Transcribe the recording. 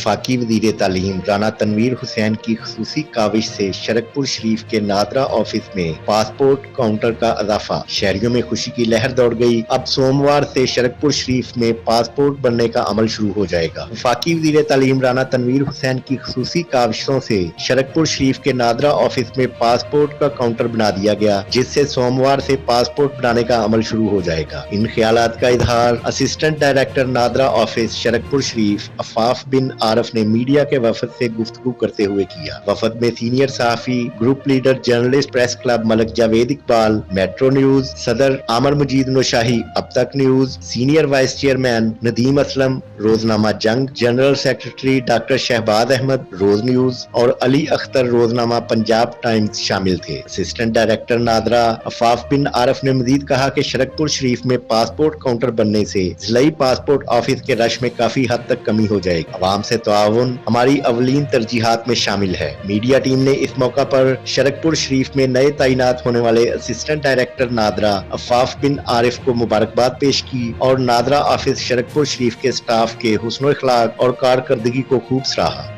वफाकी वज़ीर तालीम राना तनवीर हुसैन की खसूसी काविश से शरकपुर शरीफ के नादरा ऑफिस में पासपोर्ट काउंटर का इजाफा। शहरियों में खुशी की लहर दौड़ गई। अब सोमवार से शरकपुर शरीफ में पासपोर्ट बनने का अमल शुरू हो जाएगा। वफाकी वज़ीर तालीम राना तनवीर हुसैन की खसूसी काविशों से शरकपुर शरीफ के नादरा ऑफिस में पासपोर्ट का काउंटर बना दिया गया, जिससे सोमवार से पासपोर्ट बनाने का अमल शुरू हो जाएगा। इन ख्यालात का इजहार assistant director NADRA office Sharaqpur Sharif Afaf bin Arif ने मीडिया के वफद से गुफ्तगू करते हुए किया। वफद में सीनियर सहाफी, group leader, journalist press club Malik Javed Iqbal, Metro News सदर Amir Majeed Naushahi, Ab Tak News senior vice chairman Nadeem Aslam, Roznama Jang general secretary doctor Shahbaz Ahmed, Roz News और अली अख्तर रोजनामा पंजाब टाइम्स शामिल थे। असिस्टेंट डायरेक्टर नादरा अफाफ बिन आरफ ने मजीद कहा कि शरकपुर शरीफ में पासपोर्ट काउंटर बनने से जिलाई पासपोर्ट ऑफिस के रश में काफी हद तक कमी हो जाएगी। अवाम से ताउन हमारी अवलीन तरजीहात में शामिल है। मीडिया टीम ने इस मौका पर शरकपुर शरीफ में नए तैनात होने वाले असिस्टेंट डायरेक्टर नादरा अफाफ बिन आरिफ को मुबारकबाद पेश की और नादरा ऑफिस शरकपुर शरीफ के स्टाफ के हुस्न-ओ-अखलाक और कारकर्दगी को खूब सराहा।